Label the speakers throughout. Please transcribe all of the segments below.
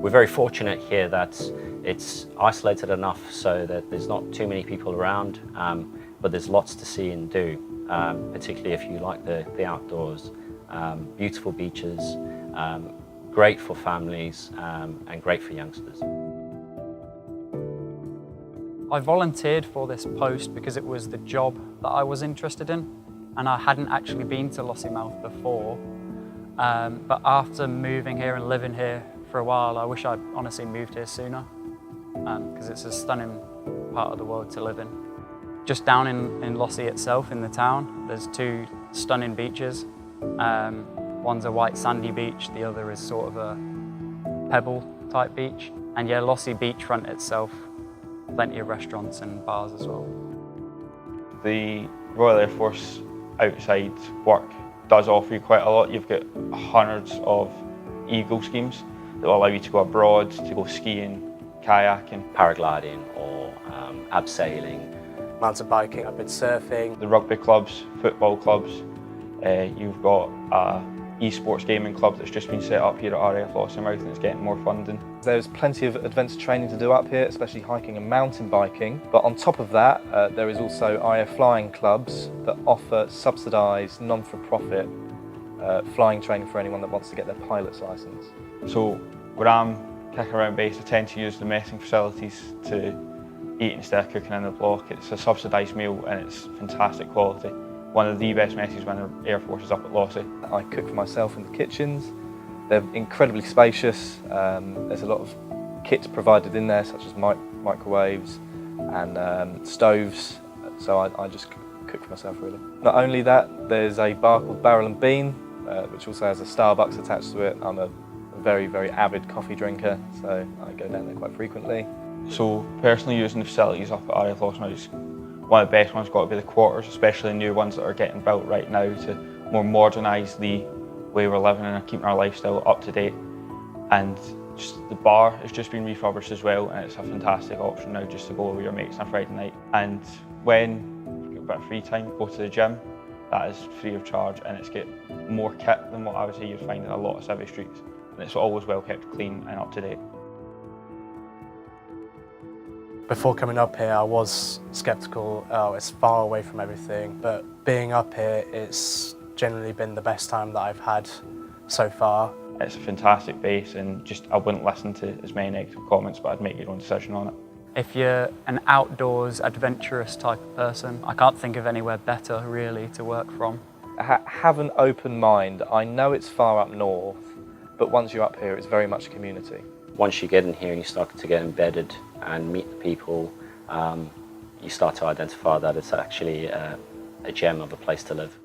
Speaker 1: We're very fortunate here that it's isolated enough so that there's not too many people around, but there's lots to see and do, particularly if you like the outdoors. Beautiful beaches, great for families, and great for youngsters.
Speaker 2: I volunteered for this post because it was the job that I was interested in, and I hadn't actually been to Lossiemouth before. But after moving here and living here for a while, I wish I'd honestly moved here sooner, because it's a stunning part of the world to live in. Just down in Lossie itself, in the town, there's two stunning beaches. One's a white sandy beach, the other is sort of a pebble type beach. And yeah, Lossie beachfront itself, plenty of restaurants and bars as well.
Speaker 3: The Royal Air Force outside work does offer you quite a lot. You've got hundreds of Eagle schemes that will allow you to go abroad, to go skiing, kayaking,
Speaker 1: Paragliding or abseiling.
Speaker 4: Mountain biking, I've been surfing.
Speaker 3: the rugby clubs, football clubs. You've got a esports gaming club that's just been set up here at RAF Lossiemouth and it's getting more funding.
Speaker 5: There's plenty of adventure training to do up here, especially hiking and mountain biking. But on top of that, there is also RAF flying clubs that offer subsidised, non-for-profit flying training for anyone that wants to get their pilot's licence.
Speaker 3: So where I'm kicking around base, I tend to use the messing facilities to eat instead of cooking in the block. It's a subsidised meal and it's fantastic quality. One of the best messes when the Air Force is up at Lossie.
Speaker 5: I cook for myself in the kitchens. They're incredibly spacious. There's a lot of kits provided in there, such as microwaves and stoves. So I just cook for myself, really. Not only that, there's a bar called Barrel and Bean, which also has a Starbucks attached to it. I'm a very, very avid coffee drinker, so I go down there quite frequently.
Speaker 3: So personally using the facilities up at RAF Lossiemouth, one of the best ones got to be the quarters, especially the new ones that are getting built right now to more modernise the way we're living and keeping our lifestyle up to date. And just the bar has just been refurbished as well, and it's a fantastic option now just to go with your mates on a Friday night. And when you've got a bit of free time, go to the gym. That is free of charge, and it's got more kit than what I would say you'd find in a lot of civvy streets. And it's always well kept clean and up to date.
Speaker 4: Before coming up here, I was sceptical, oh, it's far away from everything, but being up here, it's generally been the best time that I've had so far.
Speaker 3: It's a fantastic base, and just I wouldn't listen to as many negative comments, but I'd make your own decision on it.
Speaker 2: If you're an outdoors, adventurous type of person, I can't think of anywhere better really to work from.
Speaker 5: Have an open mind. I know it's far up north, but once you're up here, it's very much a community.
Speaker 1: Once you get in here and you start to get embedded and meet the people, you start to identify that it's actually a gem of a place to live.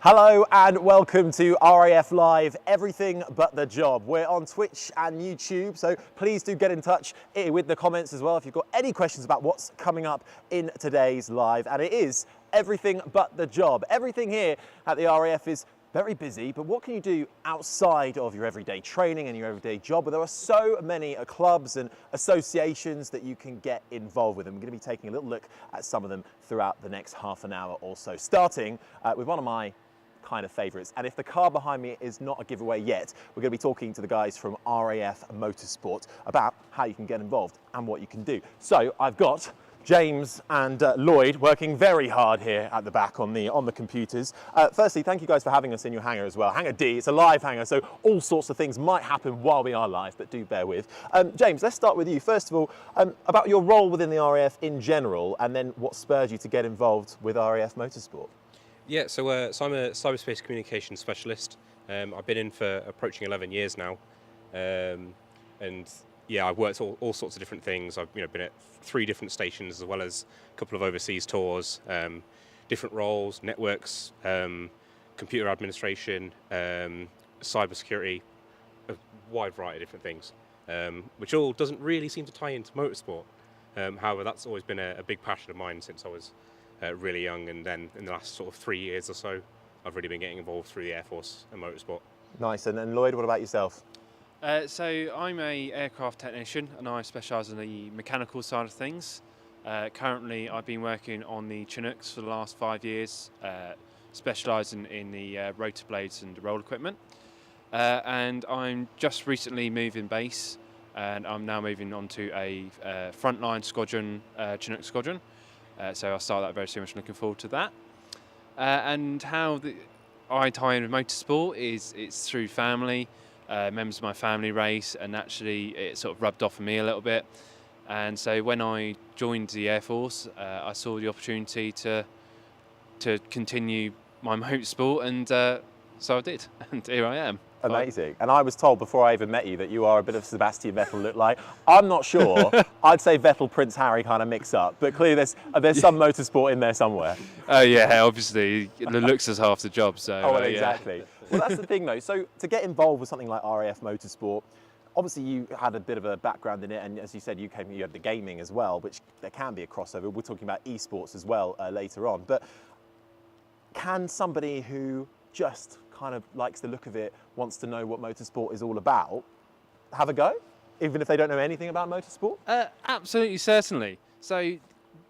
Speaker 6: Hello and welcome to RAF Live, everything but the job. We're on Twitch and YouTube, so please do get in touch with the comments as well if you've got any questions about what's coming up in today's live. And it is everything but the job. Everything here at the RAF is very busy, but what can you do outside of your everyday training and your everyday job? Well, there are so many clubs and associations that you can get involved with, and we're going to be taking a little look at some of them throughout the next half an hour or so, starting with one of my kind of favourites. And if the car behind me is not a giveaway yet, we're going to be talking to the guys from RAF Motorsports about how you can get involved and what you can do. So I've got James and Lloyd working very hard here at the back on the computers. Firstly, thank you guys for having us in your hangar as well. Hangar D, it's a live hangar, so all sorts of things might happen while we are live, but do bear with. James, let's start with you. First of all, about your role within the RAF in general, and then what spurred you to get involved with RAF Motorsport.
Speaker 7: Yeah, so I'm a cyberspace communications specialist. I've been in for approaching 11 years now, and yeah, I've worked all sorts of different things. I've been at 3 different stations as well as a couple of overseas tours, different roles, networks, computer administration, cybersecurity, a wide variety of different things, which all doesn't really seem to tie into motorsport. However, that's always been a big passion of mine since I was really young, and then in the last sort of 3 years or so, I've really been getting involved through the Air Force and motorsport.
Speaker 6: Nice. And Lloyd, what about yourself?
Speaker 8: So I'm a aircraft technician, and I specialise in the mechanical side of things. Currently, I've been working on the Chinooks for the last 5 years, specialising in the rotor blades and roll equipment. And I'm just recently moving base, and I'm now moving on to a frontline squadron, Chinook squadron. So I'll start that very soon, looking forward to that. And how I tie in with motorsport is it's through family. Members of my family race, and naturally it sort of rubbed off on me a little bit. And so when I joined the Air Force, I saw the opportunity to continue my motorsport, and so I did, and here I am.
Speaker 6: Amazing. And I was told before I even met you that you are a bit of Sebastian Vettel look-like. I'm not sure. I'd say Vettel Prince Harry kind of mix up, but clearly there's some motorsport in there somewhere.
Speaker 8: Oh yeah, obviously the looks is half the job. So
Speaker 6: well, exactly. Well, that's the thing though. So to get involved with something like RAF Motorsport, obviously you had a bit of a background in it, and as you said, you had the gaming as well, which there can be a crossover. We're talking about esports as well later on. But can somebody who just kind of likes the look of it, wants to know what motorsport is all about, have a go, even if they don't know anything about motorsport?
Speaker 8: Absolutely, certainly. So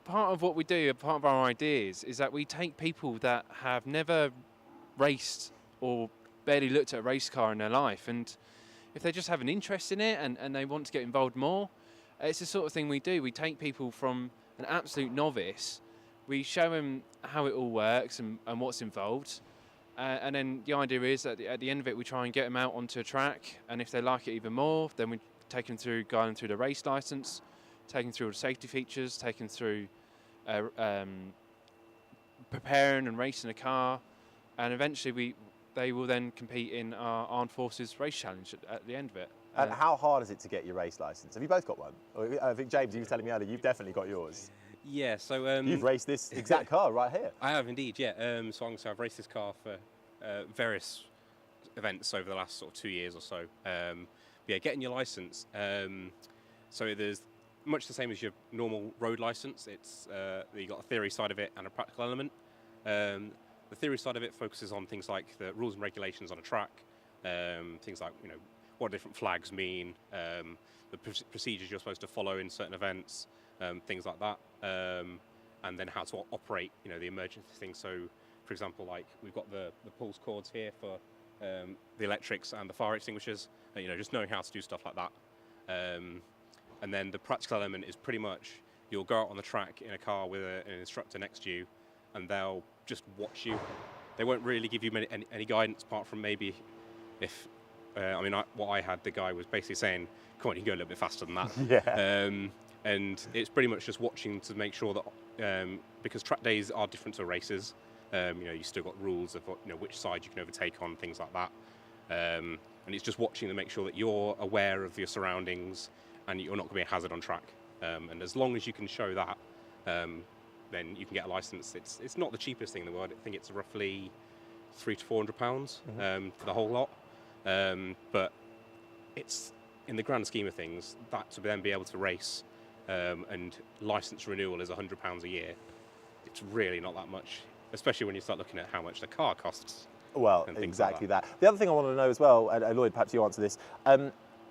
Speaker 8: part of what we do, part of our ideas, is that we take people that have never raced or barely looked at a race car in their life, and if they just have an interest in it and they want to get involved more, it's the sort of thing we do. We take people from an absolute novice, we show them how it all works and what's involved. And then the idea is that at the end of it, we try and get them out onto a track, and if they like it even more, then we take them through, guide them through the race license, take them through all the safety features, take them through preparing and racing a car, and eventually they will then compete in our Armed Forces Race Challenge at the end of it.
Speaker 6: And how hard is it to get your race license? Have you both got one? I think, James, you were telling me earlier, you've definitely got yours.
Speaker 7: Yeah, so
Speaker 6: you've raced this exact car right here.
Speaker 7: I have indeed, yeah. So I've raced this car for various events over the last sort of 2 years or so. Yeah, getting your license. So there's much the same as your normal road license. It's you got a theory side of it and a practical element. The theory side of it focuses on things like the rules and regulations on a track, things like what different flags mean, the procedures you're supposed to follow in certain events. Things like that, and then how to operate, the emergency things. So, for example, like we've got the pulse cords here for the electrics and the fire extinguishers. Just knowing how to do stuff like that. And then the practical element is pretty much you'll go out on the track in a car with an instructor next to you, and they'll just watch you. They won't really give you any guidance apart from maybe if. What I had, the guy was basically saying, "Come on, you can go a little bit faster than that."
Speaker 6: Yeah.
Speaker 7: And it's pretty much just watching to make sure that, because track days are different to races, you still got rules of which side you can overtake on, things like that. And it's just watching to make sure that you're aware of your surroundings and you're not going to be a hazard on track. And as long as you can show that, then you can get a license. It's not the cheapest thing in the world. I think it's roughly £300 to £400 for the whole lot. But it's, in the grand scheme of things, that to then be able to race and license renewal is £100 a year. It's really not that much, especially when you start looking at how much the car costs.
Speaker 6: Well, exactly that. The other thing I want to know as well, and Lloyd, perhaps you answer this,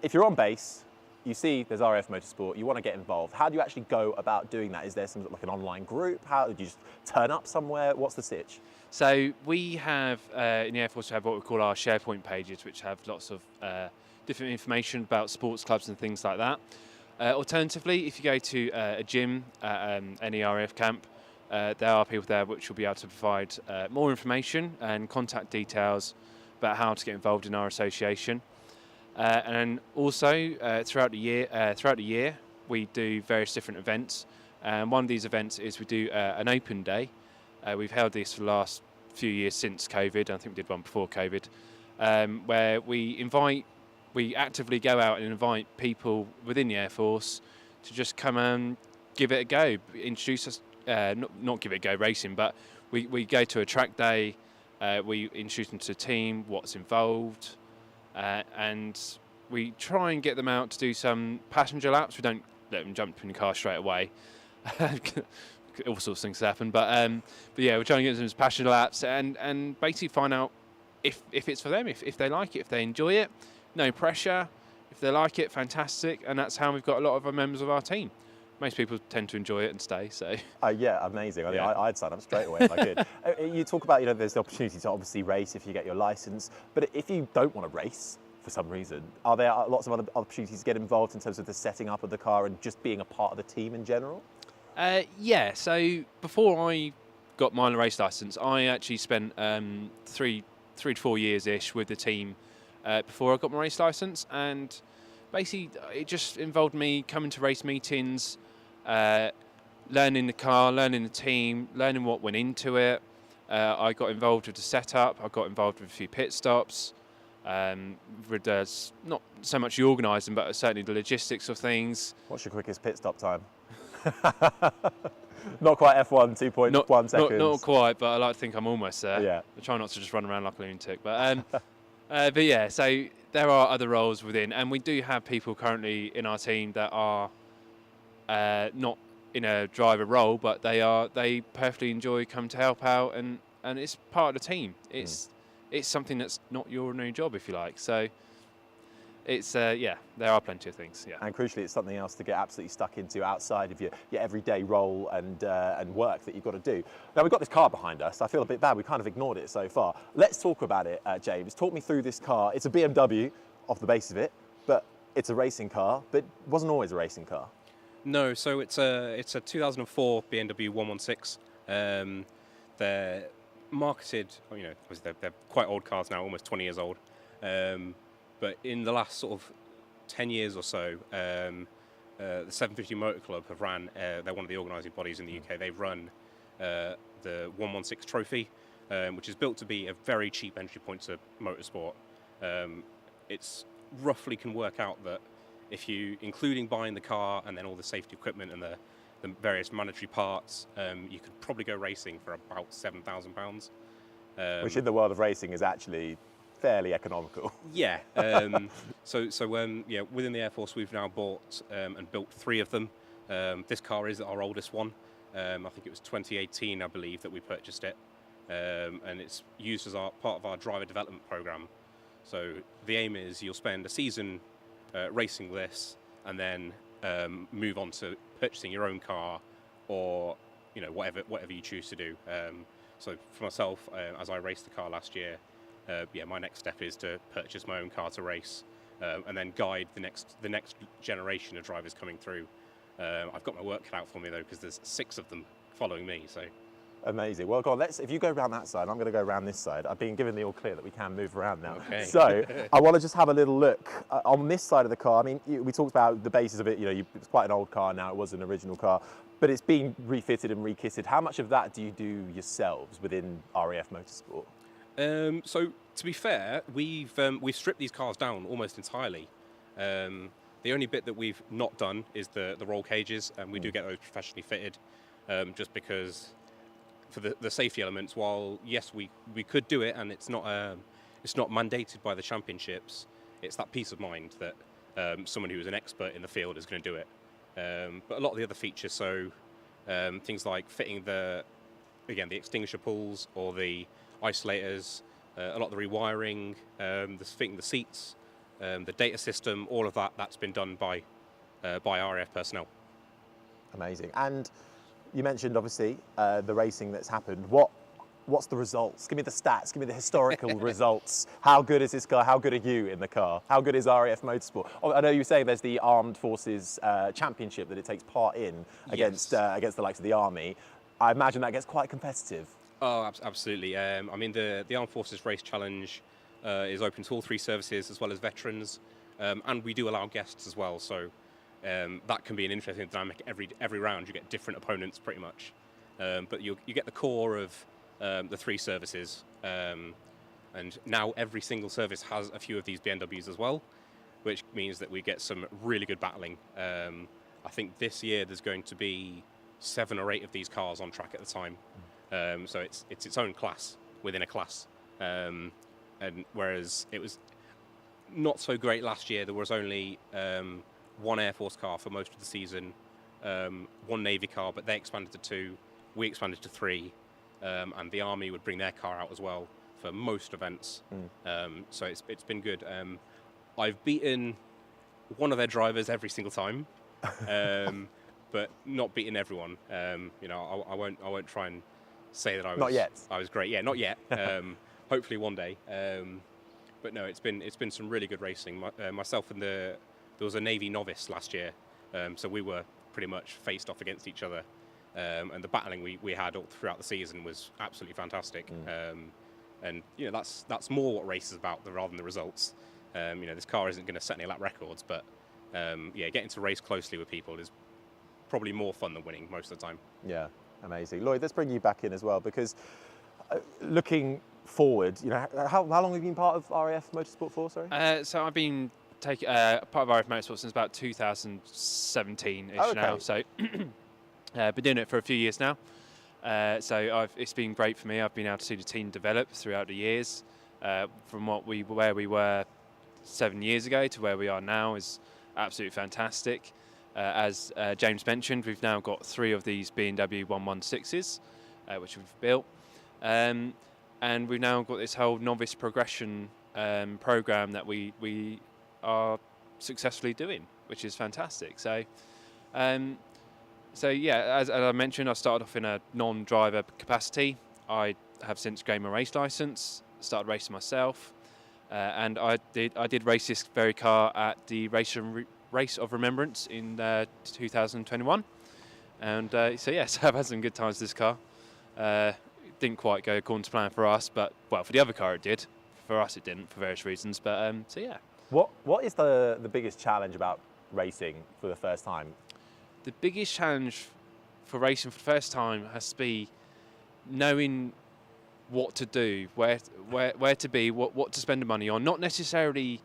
Speaker 6: if you're on base, you see there's RAF Motorsport, you want to get involved. How do you actually go about doing that? Is there some like an online group? How do you just turn up somewhere? What's the sitch?
Speaker 8: So we have, in the Air Force, we have what we call our SharePoint pages, which have lots of different information about sports clubs and things like that. Alternatively, if you go to a gym at any RAF camp, there are people there which will be able to provide more information and contact details about how to get involved in our association. And also throughout the year, we do various different events. And one of these events is we do an open day. We've held this for the last few years since COVID. I think we did one before COVID, where we actively go out and invite people within the Air Force to just come and give it a go, introduce us. Not give it a go racing, but we go to a track day. We introduce them to the team, what's involved. And we try and get them out to do some passenger laps. We don't let them jump in the car straight away. All sorts of things happen. But yeah, we're trying to get them some passenger laps and basically find out if it's for them, if they like it, if they enjoy it. No pressure. If they like it, fantastic. And that's how we've got a lot of our members of our team. Most people tend to enjoy it and stay. So
Speaker 6: yeah, amazing. I mean, I'd sign up straight away if I could. You talk about, there's the opportunity to obviously race if you get your license, but if you don't want to race for some reason, are there lots of other opportunities to get involved in terms of the setting up of the car and just being a part of the team in general?
Speaker 8: Yeah. So before I got my race license, I actually spent 3 to 4 years ish with the team before I got my race license, and basically it just involved me coming to race meetings. Learning the car, learning the team, learning what went into it. I got involved with the setup. I got involved with a few pit stops. With not so much the organising, but certainly the logistics of things.
Speaker 6: What's your quickest pit stop time? Not quite F1, 2.1 seconds.
Speaker 8: Not quite, but I like to think I'm almost there.
Speaker 6: Yeah.
Speaker 8: I try not to just run around like a lunatic. But yeah, so there are other roles within, and we do have people currently in our team that are not in a driver role, but they perfectly enjoy coming to help out, and it's part of the team. It's something that's not your ordinary job, if you like. So it's yeah, there are plenty of things. Yeah,
Speaker 6: and crucially, it's something else to get absolutely stuck into outside of your everyday role and work that you've got to do. Now we've got this car behind us. I feel a bit bad. We kind of ignored it so far. Let's talk about it, James. Talk me through this car. It's a BMW off the base of it, but it's a racing car. But it wasn't always a racing car.
Speaker 7: No, so it's a 2004 BMW 116. They're marketed, they're quite old cars now, almost 20 years old. But in the last sort of 10 years or so, the 750 Motor Club have ran, they're one of the organising bodies in the UK, they've run the 116 Trophy, which is built to be a very cheap entry point to motorsport. It's roughly can work out that if you, including buying the car and then all the safety equipment and the various mandatory parts, you could probably go racing for about £7,000.
Speaker 6: Which in the world of racing is actually fairly economical.
Speaker 7: Yeah. So within the Air Force, we've now bought and built 3 of them. This car is our oldest one. I think it was 2018, I believe, that we purchased it. And it's used as part of our driver development program. So the aim is you'll spend a season racing this, and then move on to purchasing your own car, or whatever you choose to do. So for myself, as I raced the car last year, my next step is to purchase my own car to race, and then guide the next generation of drivers coming through. I've got my work cut out for me though, because there's 6 of them following me. So.
Speaker 6: Amazing. Well, go on, if you go around that side, I'm going to go around this side. I've been given the all clear that we can move around now.
Speaker 7: Okay.
Speaker 6: So I want to just have a little look on this side of the car. I mean, we talked about the basis of it. It's quite an old car now. It was an original car, but it's been refitted and rekitted. How much of that do you do yourselves within RAF Motorsport?
Speaker 7: So to be fair, we've stripped these cars down almost entirely. The only bit that we've not done is the roll cages, and we do get those professionally fitted, just because for the safety elements, while yes, we could do it, and it's not mandated by the championships. It's that peace of mind that someone who is an expert in the field is going to do it. But a lot of the other features, so things like fitting the extinguisher pulls or the isolators, a lot of the rewiring, fitting the seats, the data system, all of that's been done by RAF personnel.
Speaker 6: Amazing. And you mentioned obviously the racing that's happened. What's the results? Give me the stats. Give me the historical results. How good is this car? How good are you in the car? How good is RAF Motorsport? Oh, I know you were saying there's the Armed Forces Championship that it takes part in against the likes of the Army. I imagine that gets quite competitive.
Speaker 7: Oh, absolutely. I mean, the Armed Forces Race Challenge is open to all 3 services as well as veterans, and we do allow guests as well. So that can be an interesting dynamic. Every round, you get different opponents, pretty much. But you get the core of the 3 services, and now every single service has a few of these BMWs as well, which means that we get some really good battling. I think this year there's going to be 7 or 8 of these cars on track at the time, so it's its own class within a class. And whereas it was not so great last year, there was only 1 Air Force car for most of the season, 1 Navy car, but they expanded to 2, we expanded to 3. And the Army would bring their car out as well for most events. So it's been good. I've beaten one of their drivers every single time, but not beaten everyone. You know, I won't try and say that I was
Speaker 6: not yet.
Speaker 7: I was great. Yeah, not yet. Hopefully one day. But no, it's been some really good racing. Myself and there was a Navy novice last year, so we were pretty much faced off against each other. And the battling we had all throughout the season was absolutely fantastic. And you know, that's more what race is about rather than the results. You know, this car isn't going to set any lap records, but yeah, getting to race closely with people is probably more fun than winning most of the time.
Speaker 6: Yeah, amazing. Lloyd, let's bring you back in as well, because looking forward, you know, how long have you been part of RAF Motorsport for? Sorry.
Speaker 8: So I've been part of RAF Motorsport since about 2017-ish now. So. Been doing it for a few years now, so it's been great for me. I've been able to see the team develop throughout the years, from where we were 7 years ago to where we are now is absolutely fantastic. As James mentioned, we've now got 3 of these BMW 116s, which we've built, and we've now got this whole novice progression program that we are successfully doing, which is fantastic. So yeah, as I mentioned, I started off in a non-driver capacity. I have since gained my race license, started racing myself, and I did race this very car at the Race of Remembrance in 2021. And so yes, I've had some good times with this car. It didn't quite go according to plan for us, but well, for the other car it did. For us it didn't, for various reasons. But so yeah.
Speaker 6: What is the biggest challenge about racing for the first time?
Speaker 8: The biggest challenge for racing for the first time has to be knowing what to do, where to be, what to spend the money on. Not necessarily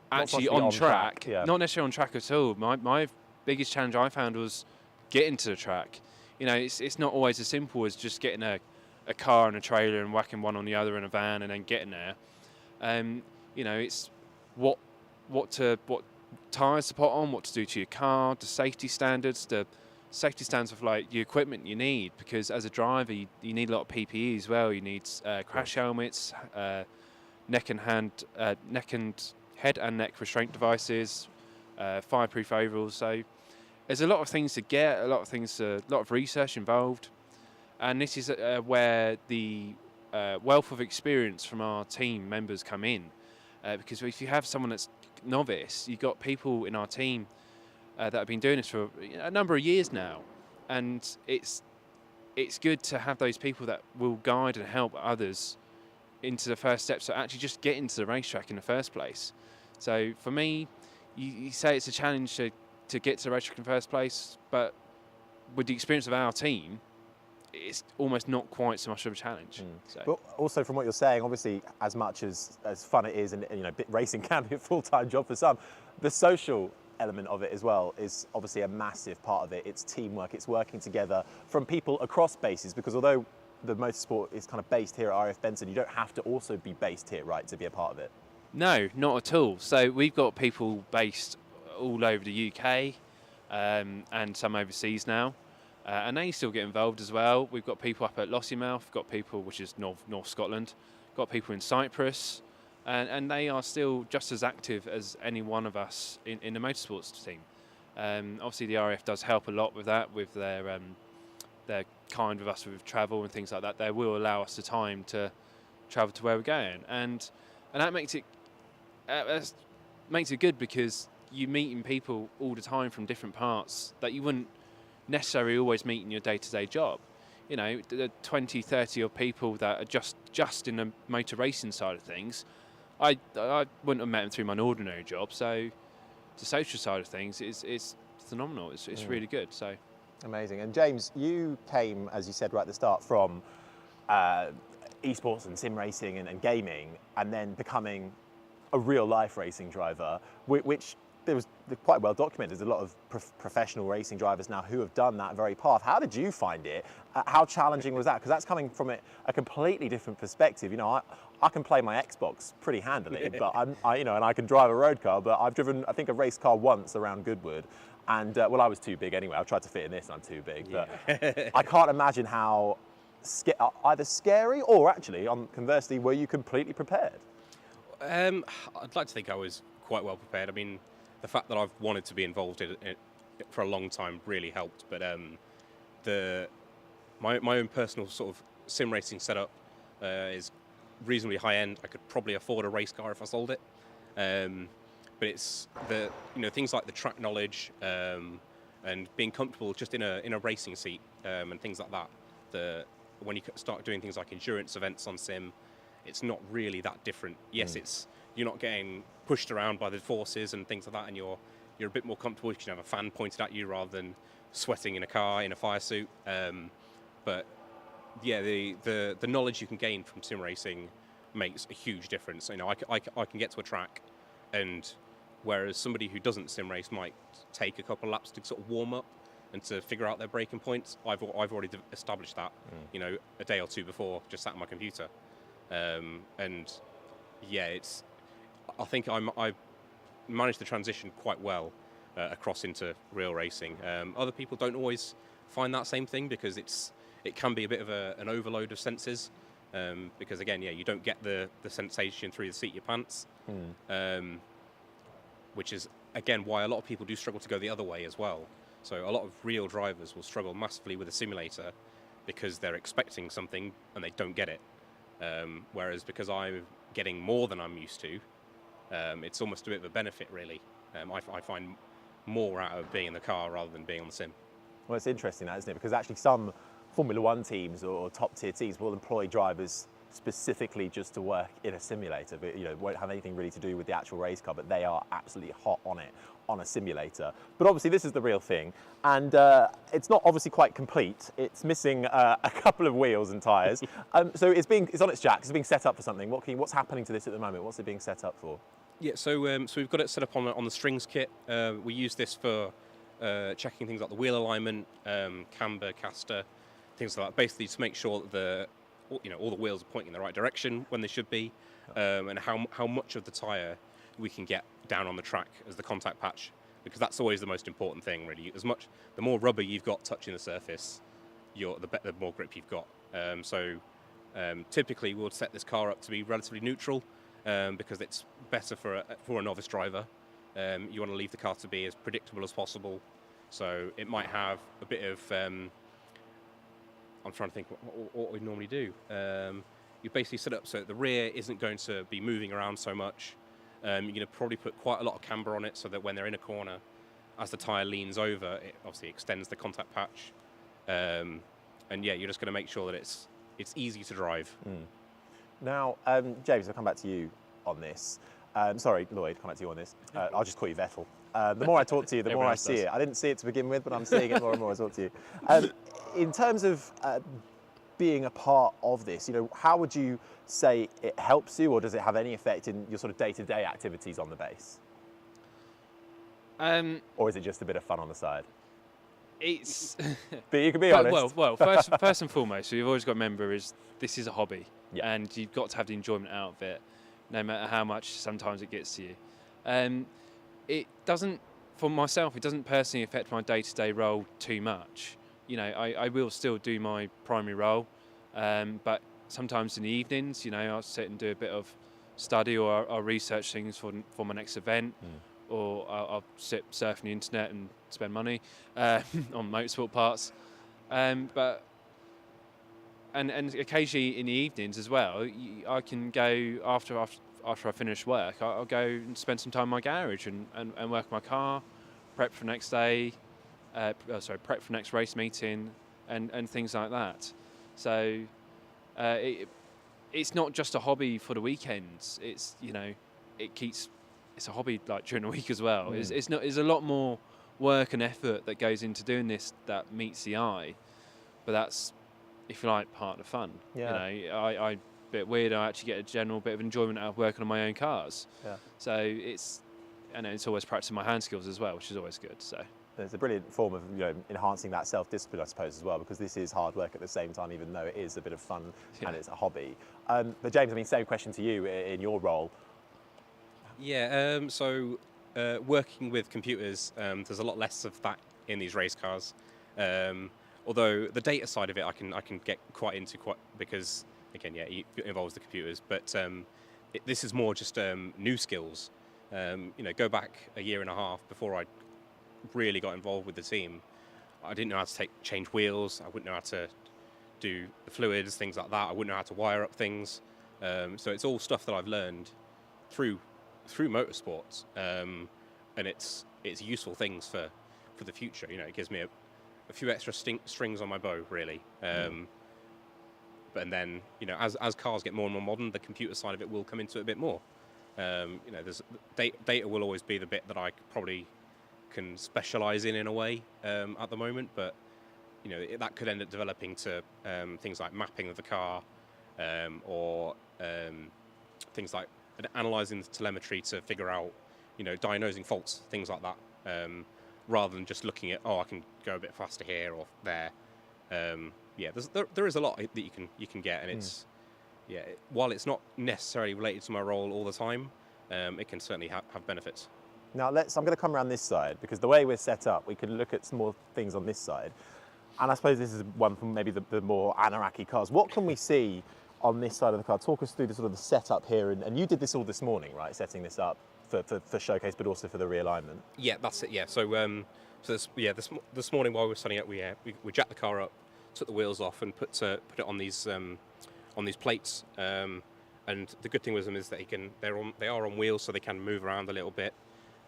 Speaker 8: actually on track.
Speaker 6: Yeah.
Speaker 8: Not necessarily on track at all. My biggest challenge I found was getting to the track. You know, it's not always as simple as just getting a car and a trailer and whacking one on the other in a van and then getting there. You know, it's what tyres to put on, what to do to your car, the safety standards of like the equipment you need, because as a driver you need a lot of PPE as well. You need crash helmets, neck and head and neck restraint devices, fireproof overalls. So there's a lot of things to get, a lot of research involved, and this is where the wealth of experience from our team members come in, because if you have someone that's novice, you've got people in our team that have been doing this for a number of years now, and it's good to have those people that will guide and help others into the first steps to actually just get into the racetrack in the first place. So for me, you say it's a challenge to get to the racetrack in the first place, but with the experience of our team, it's almost not quite so much of a challenge. So.
Speaker 6: But also from what you're saying, obviously, as much as fun it is, and you know, racing can be a full-time job for some, the social element of it as well is obviously a massive part of it. It's teamwork, it's working together from people across bases, because although the motorsport is kind of based here at RAF Benson, you don't have to also be based here, right, to be a part of it?
Speaker 8: No, not at all. So we've got people based all over the UK and some overseas now. And they still get involved as well. We've got people up at Lossiemouth, got people, which is North Scotland, got people in Cyprus, and they are still just as active as any one of us in the motorsports team. Obviously, the RAF does help a lot with that, with they're kind with us with travel and things like that. They will allow us the time to travel to where we're going, and that makes it good because you're meeting people all the time from different parts that you wouldn't necessarily always meet in your day-to-day job. You know, the 20, 30 of people that are just in the motor racing side of things, I wouldn't have met them through my ordinary job. So the social side of things is phenomenal. It's really good. So
Speaker 6: amazing. And James, you came, as you said right at the start, from esports and sim racing and gaming, and then becoming a real life racing driver, which there was quite well documented. There's a lot of professional racing drivers now who have done that very path. How did you find it? How challenging was that? Because that's coming from a completely different perspective. You know, I can play my Xbox pretty handily, but and I can drive a road car. But I've driven, I think, a race car once around Goodwood, and well, I was too big anyway. I tried to fit in this, and I'm too big. Yeah. But I can't imagine how either scary or actually, conversely, were you completely prepared?
Speaker 7: I'd like to think I was quite well prepared. I mean, the fact that I've wanted to be involved in it for a long time really helped. But my own personal sort of sim racing setup is reasonably high end. I could probably afford a race car if I sold it. But it's things like the track knowledge and being comfortable just in a racing seat and things like that. When you start doing things like endurance events on sim, it's not really that different. Yes, you're not getting pushed around by the forces and things like that, and you're a bit more comfortable. You can have a fan pointed at you rather than sweating in a car in a fire suit. But yeah, the knowledge you can gain from sim racing makes a huge difference. You know, I can get to a track, and whereas somebody who doesn't sim race might take a couple of laps to sort of warm up and to figure out their braking points, I've already established that. You know, a day or two before, just sat on my computer. And yeah, I think I managed the transition quite well across into real racing. Other people don't always find that same thing because it can be a bit of an overload of senses. Because again, you don't get the sensation through the seat of your pants, which is again why a lot of people do struggle to go the other way as well. So a lot of real drivers will struggle massively with a simulator because they're expecting something and they don't get it. Whereas because I'm getting more than I'm used to, it's almost a bit of a benefit, really. I find more out of being in the car rather than being on the sim.
Speaker 6: Well, it's interesting, that, isn't it? Because actually some Formula One teams or top-tier teams will employ drivers specifically just to work in a simulator, but won't have anything really to do with the actual race car, but they are absolutely hot on it on a simulator. But obviously this is the real thing, and it's not obviously quite complete. It's missing a couple of wheels and tyres. So it's on its jacks. It's being set up for something. What's happening to this at the moment? What's it being set up for?
Speaker 7: Yeah, so we've got it set up on the strings kit. We use this for checking things like the wheel alignment, camber, caster, things like that. Basically, to make sure that all the wheels are pointing in the right direction when they should be, and how much of the tyre we can get down on the track as the contact patch, because that's always the most important thing, really. The more rubber you've got touching the surface, the more grip you've got. Typically, we'll set this car up to be relatively neutral, because it's better for a novice driver. You want to leave the car to be as predictable as possible. So it might have a bit of I'm trying to think what we normally do. You basically set up so that the rear isn't going to be moving around so much. You're going to probably put quite a lot of camber on it so that when they're in a corner, as the tyre leans over, it obviously extends the contact patch. And yeah, you're just going to make sure that it's easy to drive.
Speaker 6: Now, James, I'll come back to you on this. Sorry, Lloyd, come back to you on this. I'll just call you Vettel. The more I talk to you, the more I see it. I didn't see it to begin with, but I'm seeing it more and more as I talk to you. In terms of being a part of this, how would you say it helps you, or does it have any effect in your sort of day-to-day activities on the base? Or is it just a bit of fun on the side?
Speaker 8: It's
Speaker 6: But you can be honest.
Speaker 8: well, first and foremost, you've always got to remember is this is a hobby, and you've got to have the enjoyment out of it, no matter how much sometimes it gets to you. It doesn't, for myself, it doesn't personally affect my day-to-day role too much. You know, I will still do my primary role, but sometimes in the evenings, you know, I'll sit and do a bit of study, or I'll research things for my next event, or I'll sit surfing the internet and spend money on motorsport parts. But occasionally in the evenings as well, I can go after I finish work. I'll go and spend some time in my garage and work on my car, prep for next day, prep for next race meeting, and things like that. So it's not just a hobby for the weekends. It's, you know, it's a hobby like during the week as well. There's a lot more work and effort that goes into doing this that meets the eye, but that's, if you like, part of the fun.
Speaker 6: Yeah.
Speaker 8: You know, I bit weird. I actually get a general bit of enjoyment out of working on my own cars.
Speaker 6: Yeah.
Speaker 8: So it's always practicing my hand skills as well, which is always good. So
Speaker 6: It's a brilliant form of, you know, enhancing that self-discipline, I suppose, as well, because this is hard work at the same time, even though it is a bit of fun and it's a hobby. But James, I mean, same question to you in your role.
Speaker 7: Yeah, working with computers, there's a lot less of that in these race cars. Although the data side of it, I can get quite into because, again, yeah, it involves the computers. But this is more just new skills. You know, go back a year and a half before I really got involved with the team. I didn't know how to change wheels. I wouldn't know how to do the fluids, things like that. I wouldn't know how to wire up things. So it's all stuff that I've learned through motorsports, and it's useful things for the future. You know, it gives me a few extra strings on my bow, really. But then, you know, as cars get more and more modern, the computer side of it will come into it a bit more. You know, there's data will always be the bit that I probably can specialise in a way at the moment, but you know, that could end up developing to things like mapping of the car, or things like analysing the telemetry to figure out, you know, diagnosing faults, things like that, rather than just looking at, I can go a bit faster here or there. Yeah, there is a lot that you can get, and it's while it's not necessarily related to my role all the time, it can certainly have benefits.
Speaker 6: Now I'm going to come around this side, because the way we're set up, we can look at some more things on this side. And I suppose this is one from maybe the more Anaraki cars. What can we see on this side of the car? Talk us through the sort of the setup here. And you did this all this morning, right? Setting this up for showcase, but also for the realignment. Yeah,
Speaker 7: that's it. Yeah. So this morning while we were setting up, we jacked the car up, took the wheels off, and put it on these plates. And the good thing with them is that they are on wheels, so they can move around a little bit.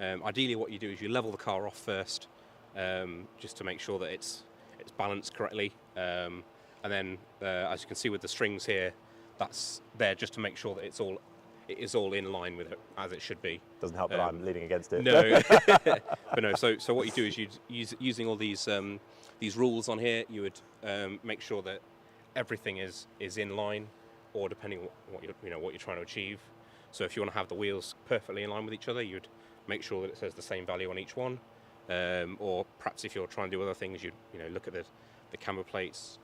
Speaker 7: Ideally, what you do is you level the car off first, just to make sure that it's balanced correctly, and then as you can see with the strings here, that's there just to make sure that it is all in line with it as it should be.
Speaker 6: Doesn't help that I'm leaning against it.
Speaker 7: No, but no. So what you do is using all these rules on here, you would make sure that everything is in line, or depending on what you're trying to achieve. So if you want to have the wheels perfectly in line with each other, you'd make sure that it says the same value on each one. Or perhaps if you're trying to do other things, you look at the camber plates.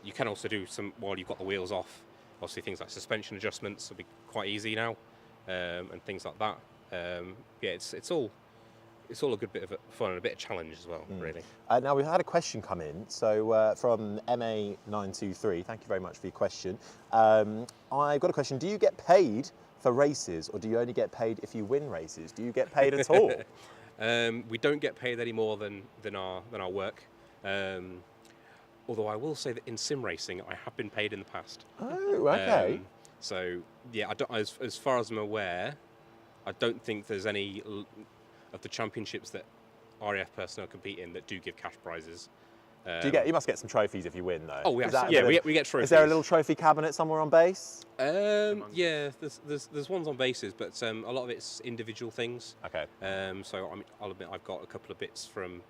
Speaker 7: You can also do some while you've got the wheels off. Obviously, things like suspension adjustments will be quite easy now, and things like that. Yeah, it's all a good bit of fun and a bit of challenge as well, really.
Speaker 6: Now we've had a question come in, so from MA923. Thank you very much for your question. I've got a question. Do you get paid for races, or do you only get paid if you win races? Do you get paid at all?
Speaker 7: We don't get paid any more than our work. Although I will say that in sim racing, I have been paid in the past.
Speaker 6: Oh, okay.
Speaker 7: So yeah, as far as I'm aware, I don't think there's any of the championships that RAF personnel compete in that do give cash prizes.
Speaker 6: You must get some trophies if you win, though.
Speaker 7: Oh, we get trophies.
Speaker 6: Is there a little trophy cabinet somewhere on base?
Speaker 7: Yeah, there's ones on bases, but a lot of it's individual things.
Speaker 6: Okay.
Speaker 7: So I mean, I'll admit I've got a couple of bits from.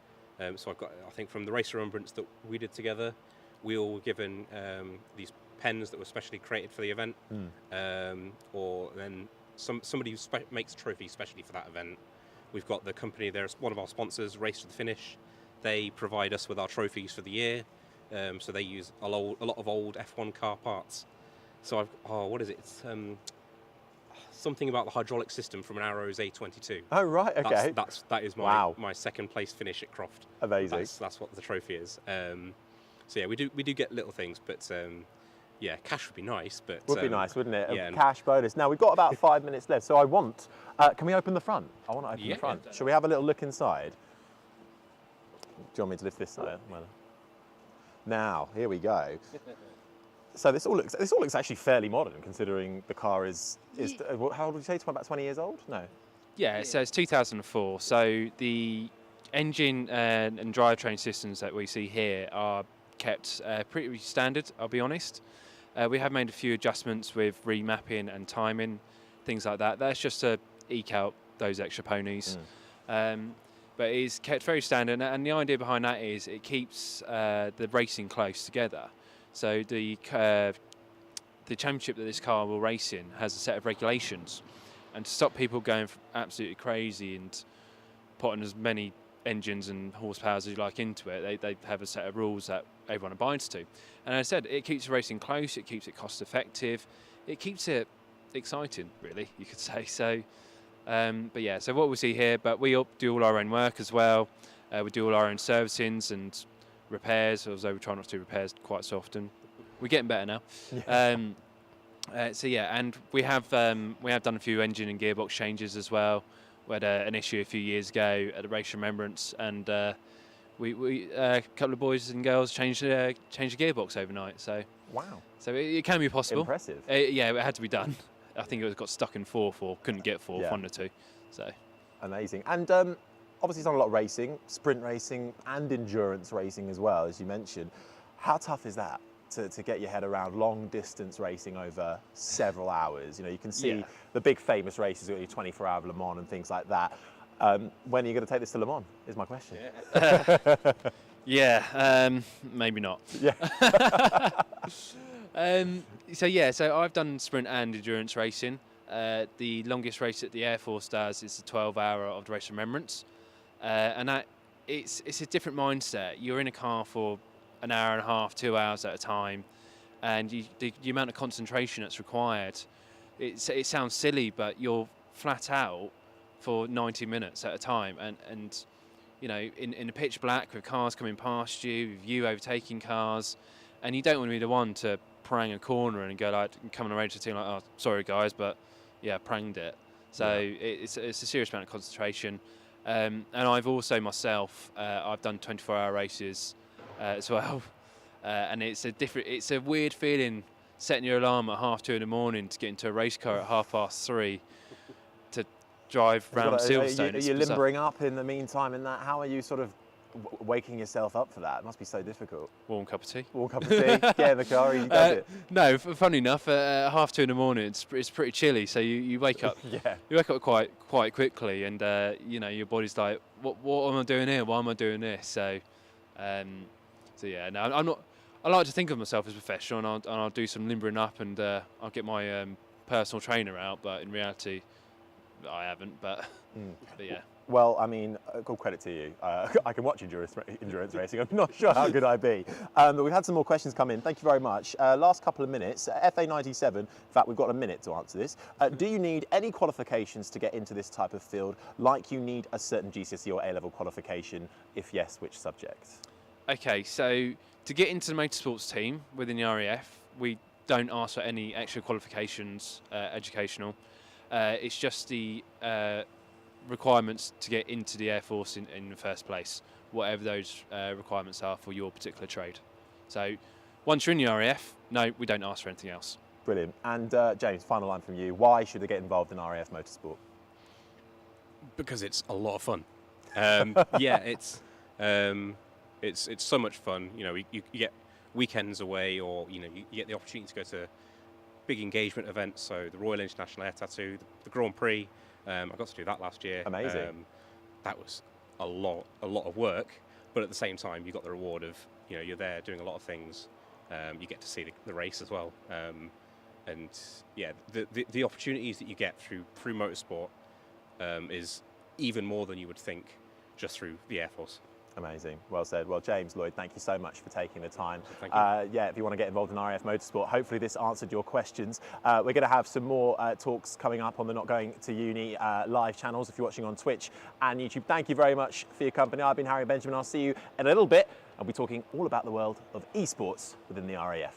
Speaker 7: So I've got, I think, from the race remembrance that we did together. We all were given these pens that were specially created for the event, or then somebody makes a trophy specially for that event. We've got the company there, one of our sponsors, Race to the Finish. They provide us with our trophies for the year. So they use a lot of old F1 car parts. So what is it? It's something about the hydraulic system from an Arrows A22.
Speaker 6: Oh, right, okay.
Speaker 7: That is my second place finish at Croft.
Speaker 6: Amazing.
Speaker 7: That's what the trophy is. So yeah, we do get little things, but yeah, cash would be nice. But
Speaker 6: would be nice, wouldn't it?
Speaker 7: Yeah,
Speaker 6: A cash bonus. Now we've got about 5 minutes left, so I want. Can we open the front? I want to open the front. Shall we have a little look inside? Do you want me to lift this side? Well, now here we go. So this all looks actually fairly modern, considering the car is how old would you say? About 20 years old? No.
Speaker 8: Yeah, so it's 2004. So the engine and drivetrain systems that we see here are kept pretty standard, I'll be honest. We have made a few adjustments with remapping and timing, things like that. That's just to eke out those extra ponies. But it's kept very standard, and the idea behind that is it keeps the racing close together. So the championship that this car will race in has a set of regulations, and to stop people going absolutely crazy and putting as many engines and horsepower as you like into it, they have a set of rules that everyone abides to. And as I said, it keeps racing close, it keeps it cost effective, it keeps it exciting, really, you could say. So, but yeah, so what we see here, but we do all our own work as well. We do all our own servicings and repairs, although we try not to do repairs quite so often. We're getting better now. So yeah, and we have done a few engine and gearbox changes as well. We had an issue a few years ago at the Race Remembrance, and we a couple of boys and girls changed the gearbox overnight. So
Speaker 6: wow,
Speaker 8: so it can be possible.
Speaker 6: Impressive.
Speaker 8: Yeah, it had to be done. I think it got stuck in fourth or couldn't get fourth, one or two. So
Speaker 6: amazing. And obviously, it's done a lot of racing, sprint racing, and endurance racing as well, as you mentioned. How tough is that to get your head around long distance racing over several hours? You know, you can see the big famous races, your 24-hour Le Mans and things like that. When are you going to take this to Le Mans? Is my question.
Speaker 8: Maybe not.
Speaker 6: Yeah.
Speaker 8: So I've done sprint and endurance racing. The longest race that the Air Force does is the 12-hour of the Race Remembrance, and that it's a different mindset. You're in a car for an hour and a half, 2 hours at a time, and the amount of concentration that's required. It sounds silly, but you're flat out for 90 minutes at a time, and you know, in the pitch black with cars coming past you, with you overtaking cars, and you don't want to be the one to prang a corner and go like, come on the radio team like, oh, sorry guys, but yeah, pranged it. So it's a serious amount of concentration. And I've also myself, I've done 24-hour races as well, and it's a weird feeling setting your alarm at 2:30 in the morning to get into a race car at 3:30 to drive round Silverstone.
Speaker 6: Are you limbering up in the meantime in that? How are you sort of waking yourself up for that? It must be so difficult.
Speaker 8: Warm cup of tea.
Speaker 6: Warm cup of tea, get in the car, you does it.
Speaker 8: No, funny enough, at 2:30 in the morning, it's pretty chilly, so you wake up. You wake up quite quickly, and you know, your body's like, what am I doing here? Why am I doing this? So yeah, no, I'm not. I like to think of myself as a professional, and I'll do some limbering up, and I'll get my personal trainer out. But in reality, I haven't. But yeah.
Speaker 6: Well, I mean, all credit to you. I can watch endurance racing. I'm not sure how good I'd be. But we've had some more questions come in. Thank you very much. Last couple of minutes. FA97, in fact, we've got a minute to answer this. Do you need any qualifications to get into this type of field, like you need a certain GCSE or A-level qualification? If yes, which subject?
Speaker 8: Okay, so to get into the motorsports team within the RAF, we don't ask for any extra qualifications, educational. It's just the requirements to get into the Air Force in the first place, whatever those requirements are for your particular trade. So once you're in the RAF, no, we don't ask for anything else.
Speaker 6: Brilliant. And James, final line from you. Why should they get involved in RAF Motorsport?
Speaker 7: Because it's a lot of fun. It's so much fun. You know, you get weekends away, or you know, you get the opportunity to go to big engagement events. So the Royal International Air Tattoo, the Grand Prix. I got to do that last year.
Speaker 6: Amazing.
Speaker 7: That was a lot of work, but at the same time, you got the reward of, you know, you're there doing a lot of things. You get to see the race as well, and yeah, the opportunities that you get through motorsport is even more than you would think just through the Air Force.
Speaker 6: Amazing. Well said. Well, James, Lloyd, thank you so much for taking the time.
Speaker 7: Thank you.
Speaker 6: Yeah, if you want to get involved in RAF Motorsport, hopefully this answered your questions. We're going to have some more talks coming up on the Not Going to Uni live channels if you're watching on Twitch and YouTube. Thank you very much for your company. I've been Harry Benjamin. I'll see you in a little bit. I'll be talking all about the world of esports within the RAF.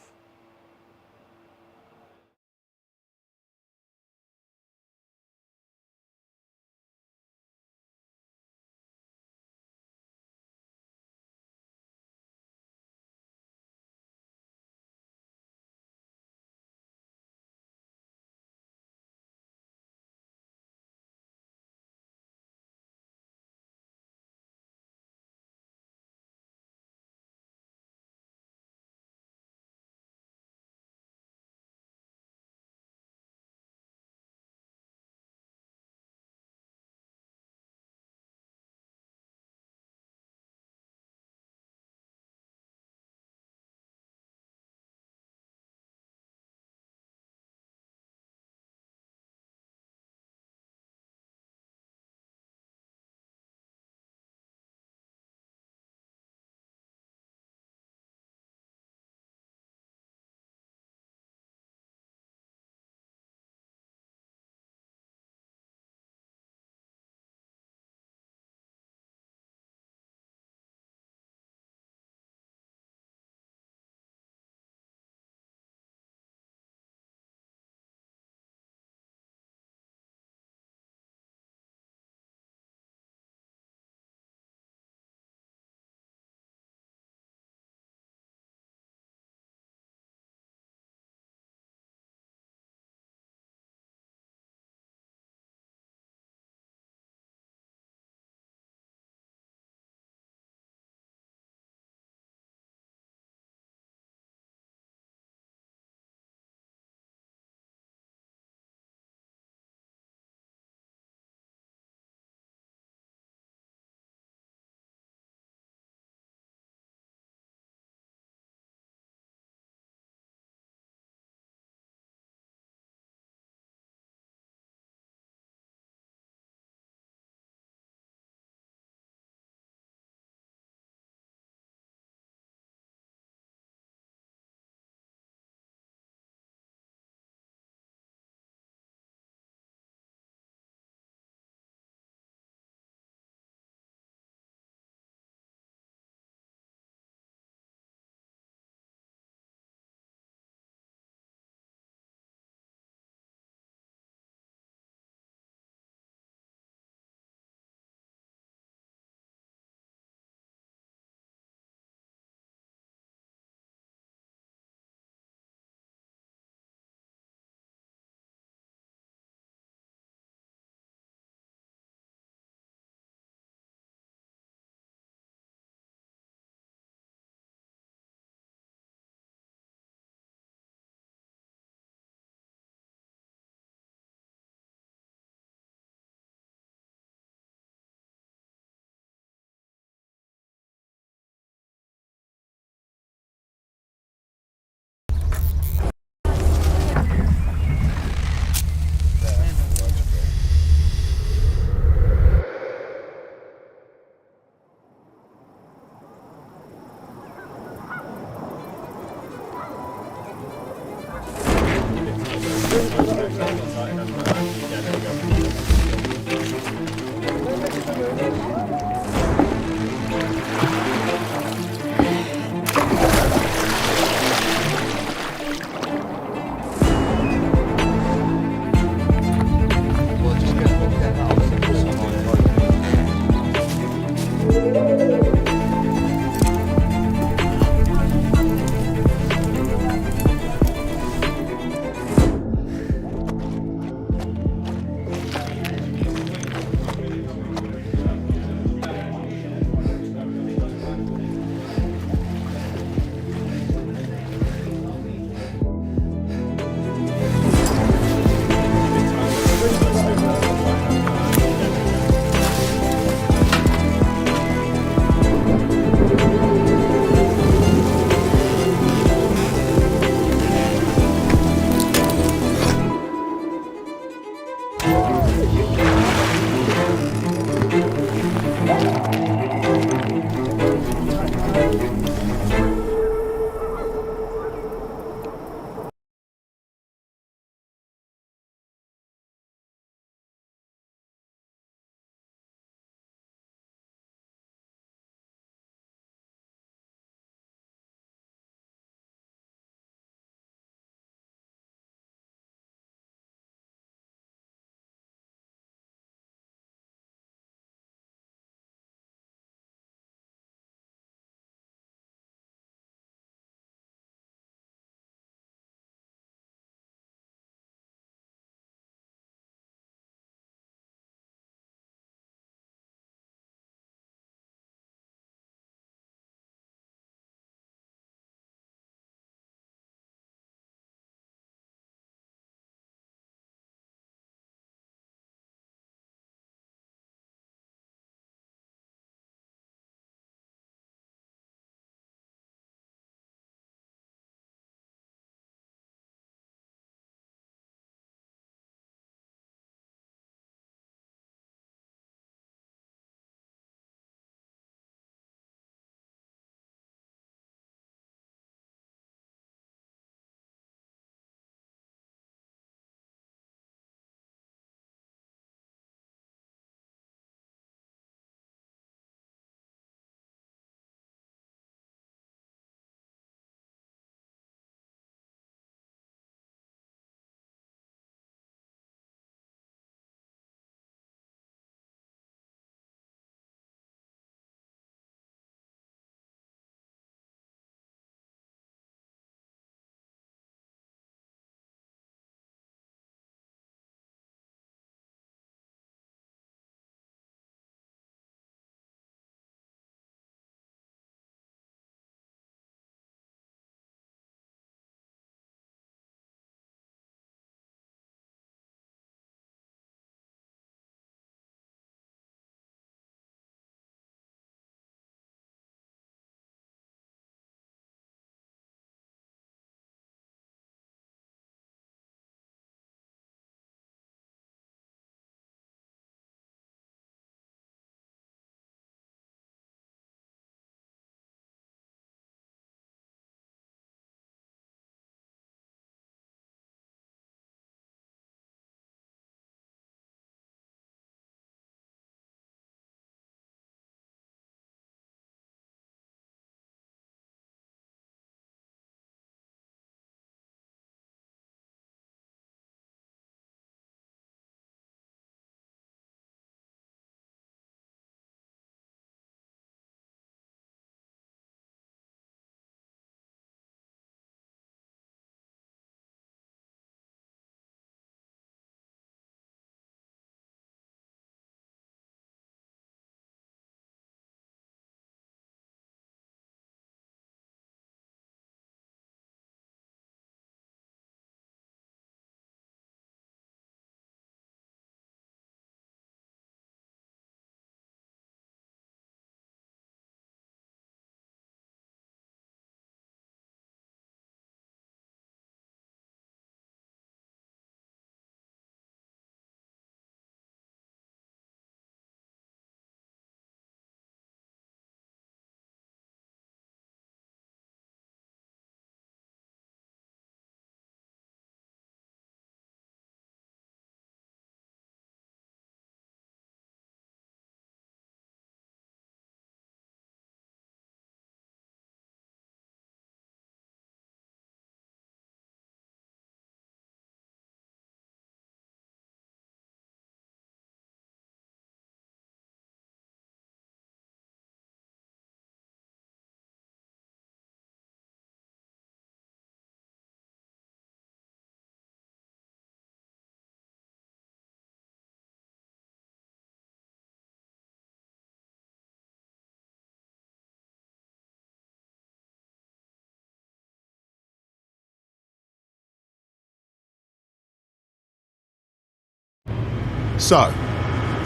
Speaker 9: So,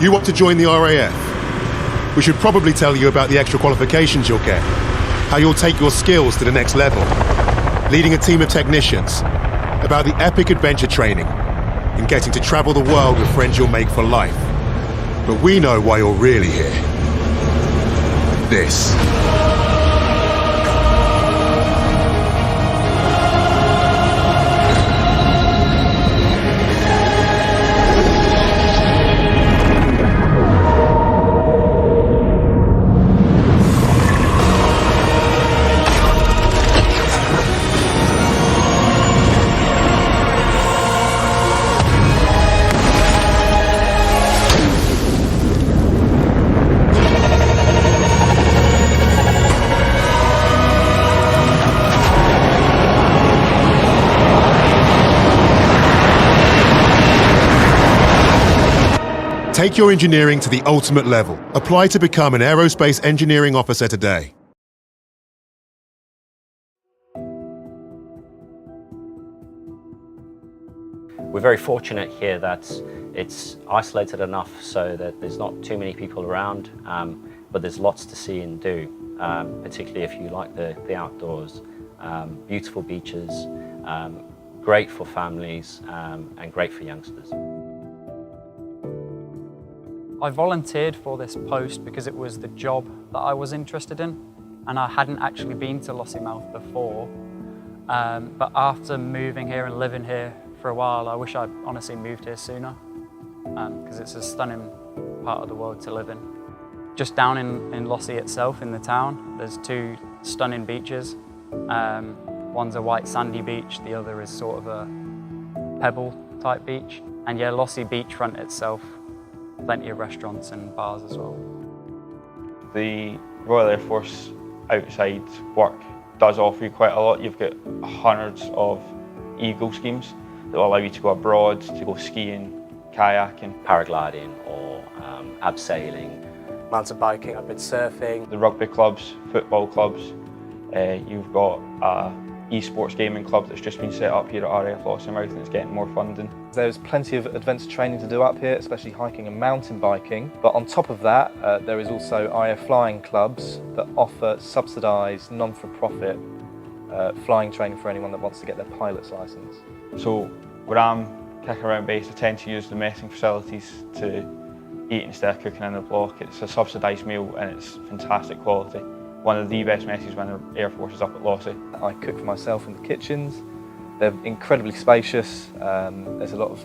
Speaker 9: you want to join the RAF? We should probably tell you about the extra qualifications you'll get, how you'll take your skills to the next level, leading a team of technicians, about the epic adventure training, and getting to travel the world with friends you'll make for life. But we know why you're really here. This. Take your engineering to the ultimate level. Apply to become an aerospace engineering officer today.
Speaker 1: We're very fortunate here that it's isolated enough so that there's not too many people around, but there's lots to see and do, particularly if you like the outdoors. Beautiful beaches, great for families, and great for youngsters.
Speaker 2: I volunteered for this post because it was the job that I was interested in, and I hadn't actually been to Lossiemouth before. But after moving here and living here for a while, I wish I'd honestly moved here sooner, because it's a stunning part of the world to live in. Just down in Lossie itself, in the town, there's two stunning beaches. One's a white sandy beach, the other is sort of a pebble type beach. And yeah, Lossie beachfront itself, plenty of restaurants and bars as well.
Speaker 3: The Royal Air Force outside work does offer you quite a lot. You've got hundreds of Eagle schemes that will allow you to go abroad, to go skiing, kayaking,
Speaker 1: Paragliding or abseiling.
Speaker 4: Mountain biking, I've been surfing.
Speaker 3: the rugby clubs, football clubs. You've got a esports gaming club that's just been set up here at RAF Lossiemouth and it's getting more funding.
Speaker 5: There's plenty of adventure training to do up here, especially hiking and mountain biking. But on top of that, there is also RAF flying clubs that offer subsidised, non-for-profit flying training for anyone that wants to get their pilot's licence.
Speaker 3: So where I'm kicking around base, I tend to use the messing facilities to eat instead of cooking in the block. It's a subsidised meal and it's fantastic quality. One of the best messes when the Air Force is up at Lossie.
Speaker 5: I cook for myself in the kitchens. They're incredibly spacious. There's a lot of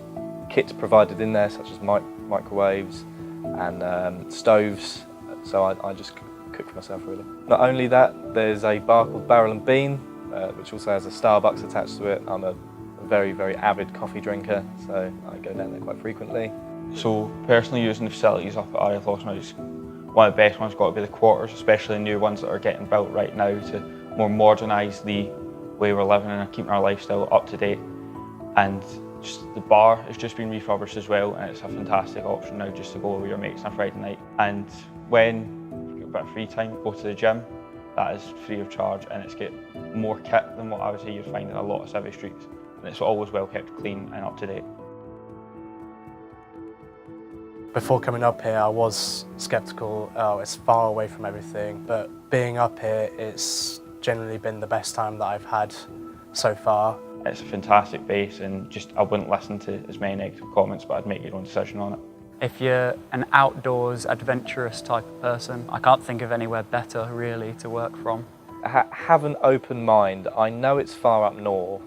Speaker 5: kits provided in there, such as microwaves and stoves. So I just cook for myself, really. Not only that, there's a bar called Barrel and Bean, which also has a Starbucks attached to it. I'm a very, very avid coffee drinker, so I go down there quite frequently.
Speaker 3: So personally using the facilities up at RAF Lossiemouth, one of the best ones got to be the quarters, especially the new ones that are getting built right now to more modernise the way we're living and keeping our lifestyle up to date. And just the bar has just been refurbished as well, and it's a fantastic option now just to go with your mates on a Friday night. And when you've got a bit of free time, go to the gym. That is free of charge, and it's got more kit than what I would say you'd find in a lot of civvy streets. And it's always well kept clean and up to date.
Speaker 4: Before coming up here, I was sceptical. Oh, it's far away from everything, but being up here, it's generally been the best time that I've had so far.
Speaker 3: It's a fantastic base, and I wouldn't listen to as many negative comments, but I'd make your own decision on it.
Speaker 2: If you're an outdoors, adventurous type of person, I can't think of anywhere better, really, to work from.
Speaker 5: Have an open mind. I know it's far up north,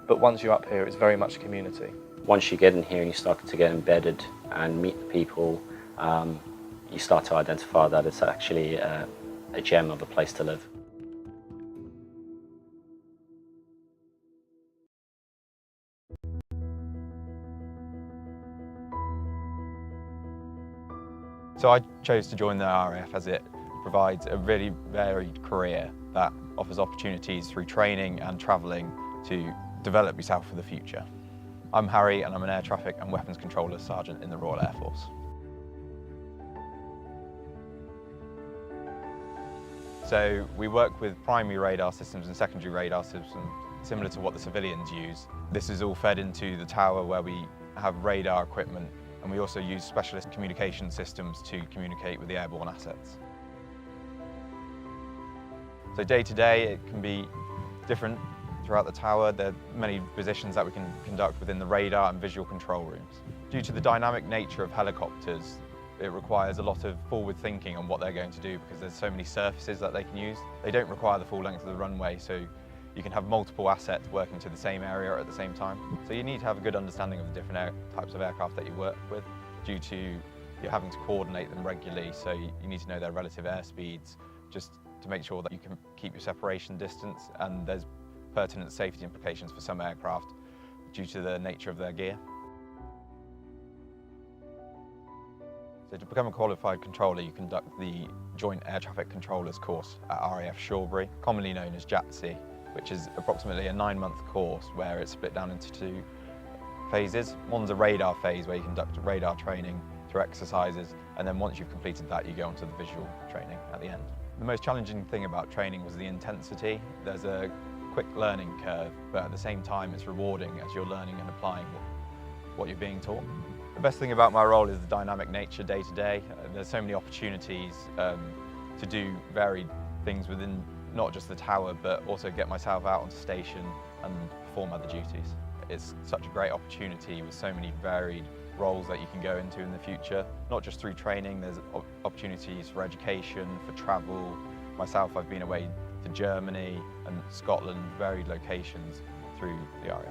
Speaker 5: but once you're up here, it's very much a community.
Speaker 1: Once you get in here and you start to get embedded and meet the people, you start to identify that it's actually a gem of a place to live.
Speaker 10: So I chose to join the RAF as it provides a really varied career that offers opportunities through training and travelling to develop yourself for the future. I'm Harry and I'm an Air Traffic and Weapons Controller Sergeant in the Royal Air Force. So we work with primary radar systems and secondary radar systems similar to what the civilians use. This is all fed into the tower where we have radar equipment And we also use specialist communication systems to communicate with the airborne assets. So day to day, it can be different throughout the tower. There are many positions that we can conduct within the radar and visual control rooms. Due to the dynamic nature of helicopters, it requires a lot of forward thinking on what they're going to do because there's so many surfaces that they can use. They don't require the full length of the runway, so you can have multiple assets working to the same area at the same time. So you need to have a good understanding of the different types of aircraft that you work with due to you're having to coordinate them regularly, so you need to know their relative airspeeds just to make sure that you can keep your separation distance, and there's pertinent safety implications for some aircraft due to the nature of their gear. So to become a qualified controller, you conduct the Joint Air Traffic Controllers course at RAF Shawbury, commonly known as JATC, which is approximately a 9-month course where it's split down into 2 phases. One's a radar phase where you conduct radar training through exercises, and then once you've completed that, you go onto the visual training at the end. The most challenging thing about training was the intensity. There's a quick learning curve, but at the same time it's rewarding as you're learning and applying what you're being taught. The best thing about my role is the dynamic nature day to day. There's so many opportunities to do varied things within not just the tower, but also get myself out onto station and perform other duties. It's such a great opportunity with so many varied roles that you can go into in the future. Not just through training, there's opportunities for education, for travel. Myself, I've been away to Germany and Scotland, varied locations through the RAF.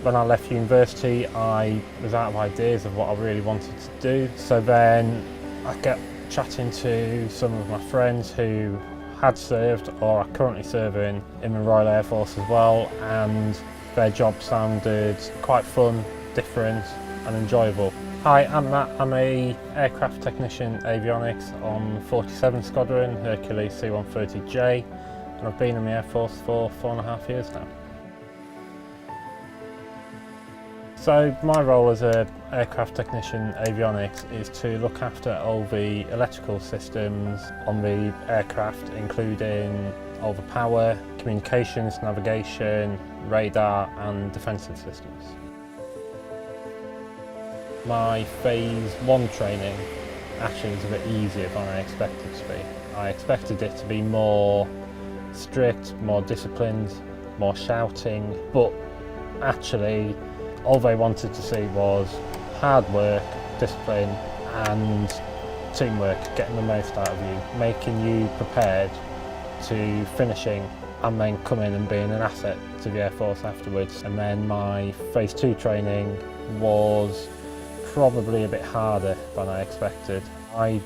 Speaker 11: When I left university, I was out of ideas of what I really wanted to do. So then I kept chatting to some of my friends who had served or are currently serving in the Royal Air Force as well, and their job sounded quite fun, different and enjoyable. Hi, I'm Matt. I'm a aircraft technician avionics on 47 Squadron, Hercules C-130J, and I've been in the Air Force for 4.5 years now. So my role as an aircraft technician avionics is to look after all the electrical systems on the aircraft, including all the power, communications, navigation, radar and defensive systems. My phase 1 training actually was a bit easier than I expected it to be. I expected it to be more strict, more disciplined, more shouting, but actually all they wanted to see was hard work, discipline and teamwork, getting the most out of you, making you prepared to finishing and then coming and being an asset to the Air Force afterwards. And then my phase 2 training was probably a bit harder than I expected. I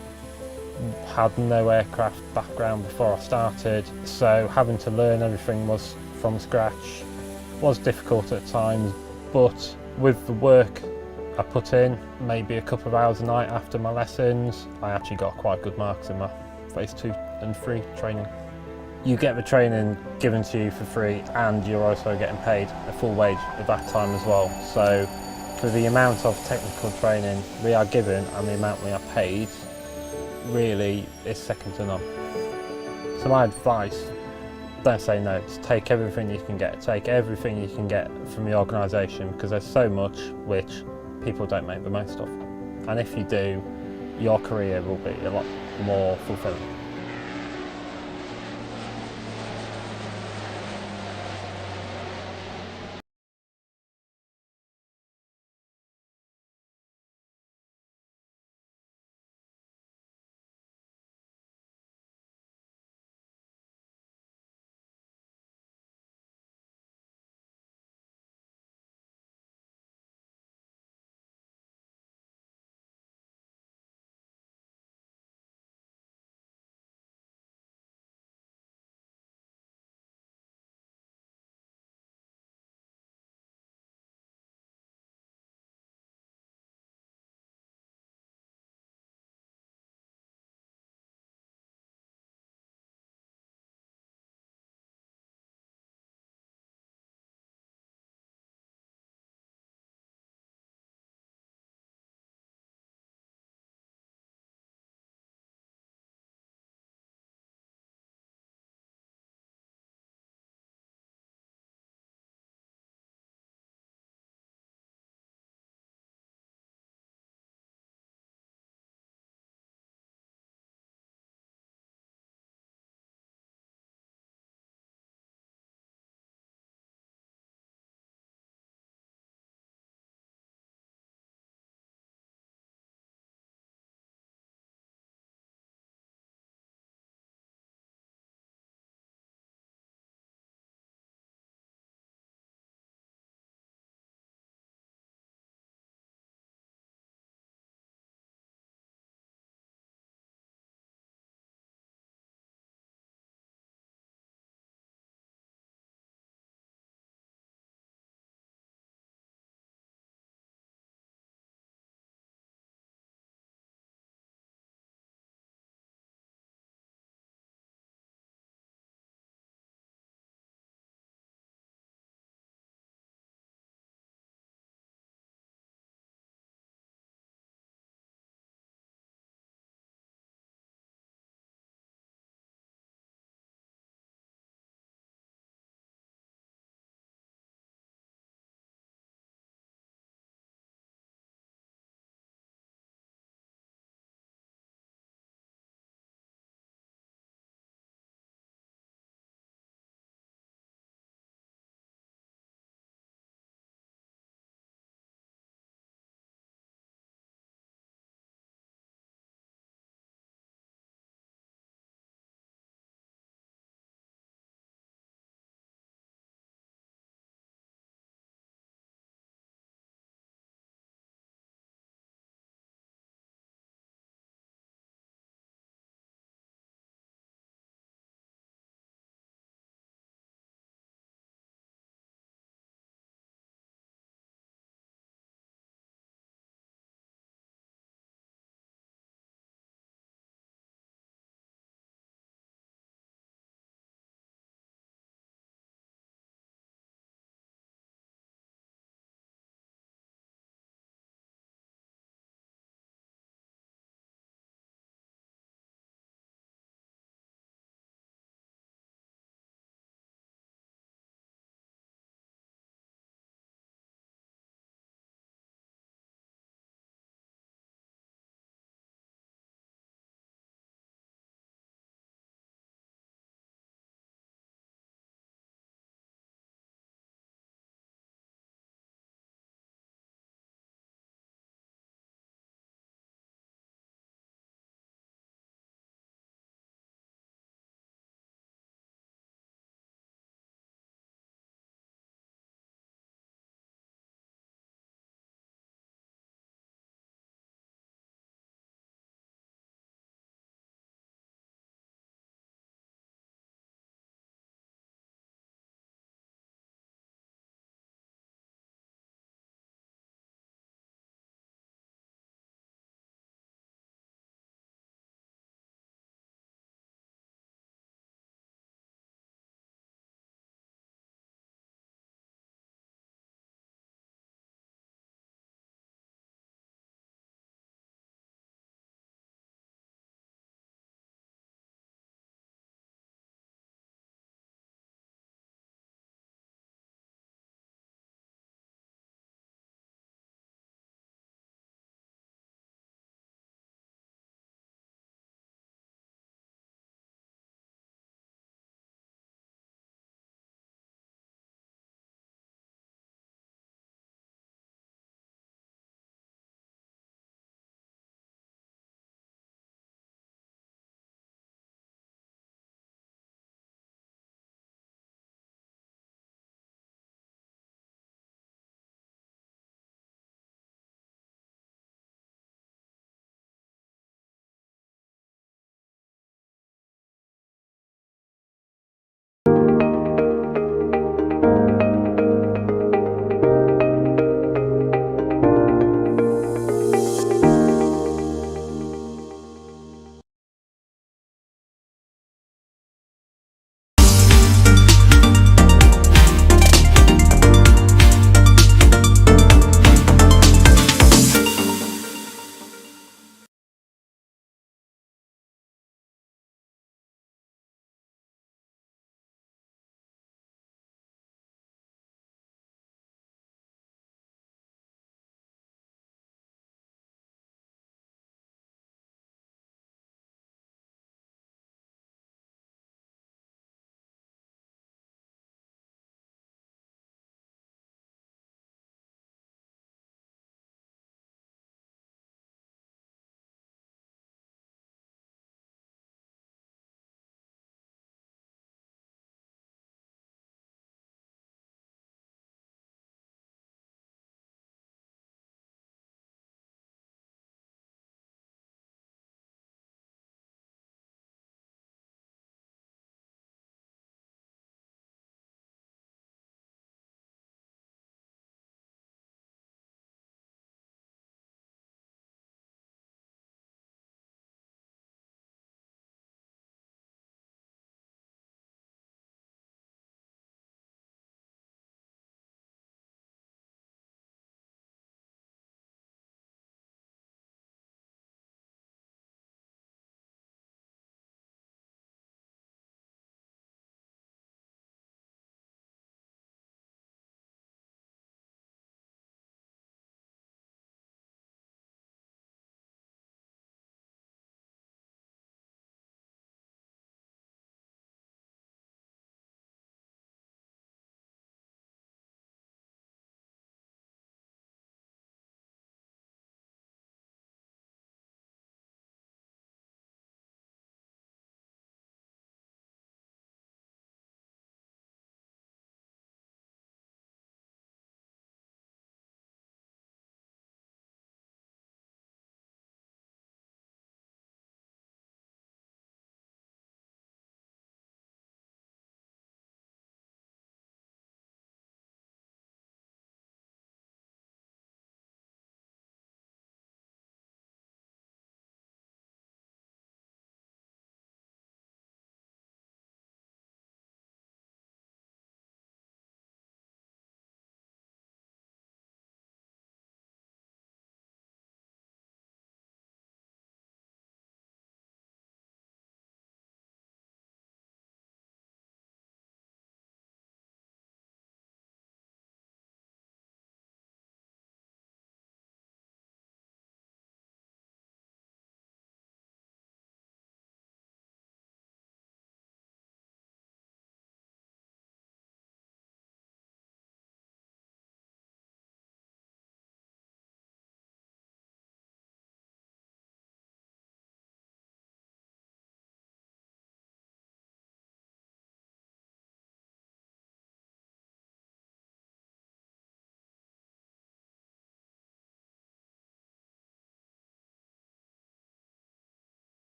Speaker 11: had no aircraft background before I started, so having to learn everything was from scratch was difficult at times. But with the work I put in, maybe a couple of hours a night after my lessons, I actually got quite good marks in my phase 2 and 3 training. You get the training given to you for free and you're also getting paid a full wage at that time as well. So for the amount of technical training we are given and the amount we are paid, really is second to none. So my advice, don't say no, just take everything you can get. Take everything you can get from the organisation, because there's so much which people don't make the most of. And if you do, your career will be a lot more fulfilling.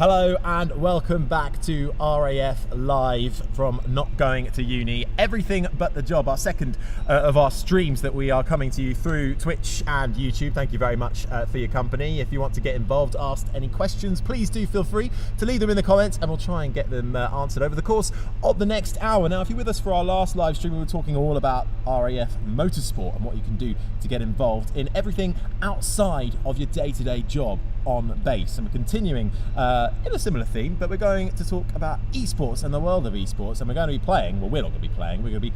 Speaker 6: Hello and welcome back to RAF Live from Not Going to Uni. Everything but the job, our second of our streams that we are coming to you through Twitch and YouTube. Thank you very much for your company. If you want to get involved, ask any questions, please do feel free to leave them in the comments and we'll try and get them answered over the course of the next hour. Now, if you're with us for our last live stream, we were talking all about RAF Motorsport and what you can do to get involved in everything outside of your day-to-day job on base. And we're continuing in a similar theme, but we're going to talk about esports and the world of esports, and we're going to be playing, well, we're not going to be playing, we're going to be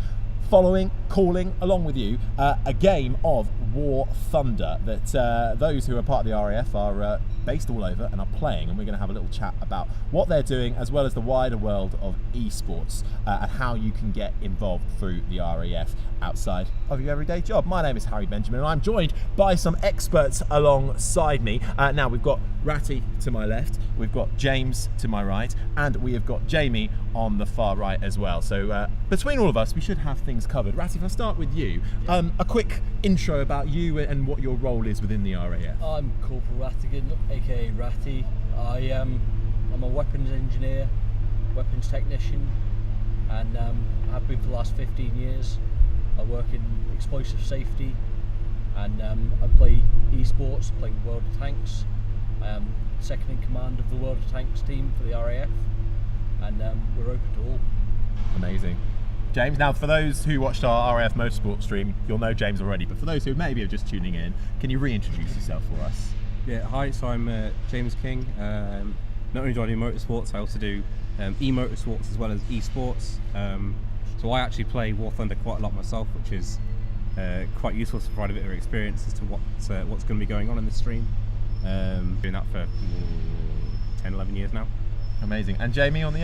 Speaker 6: calling along with you a game of Warthunder that those who are part of the RAF are based all over and are playing, and we're going to have a little chat about what they're doing as well as the wider world of esports and how you can get involved through the RAF outside of your everyday job. My name is Harry Benjamin and I'm joined by some experts alongside me. Now we've got Ratty to my left, we've got James to my right, and we have got Jamie on the far right as well. So between all of us we should have things covered. Ratty, if I start with you, a quick intro about you and what your role is within the RAF.
Speaker 12: I'm Corporal Rattigan, aka Ratty. I'm a weapons engineer, weapons technician, and I've been for the last 15 years. I work in explosive safety, and I play esports, playing World of Tanks. I am second in command of the World of Tanks team for the RAF, and we're open to all.
Speaker 6: Amazing. James, now for those who watched our RAF Motorsports stream, you'll know James already, but for those who maybe are just tuning in, can you reintroduce yourself for us?
Speaker 7: Yeah, hi, so I'm James King. Not only do I do motorsports, I also do e-motorsports as well as esports. So I actually play Warthunder quite a lot myself, which is quite useful to provide a bit of experience as to what's going to be going on in the stream. Doing that for 10, 11 years now.
Speaker 6: Amazing. And Jamie on the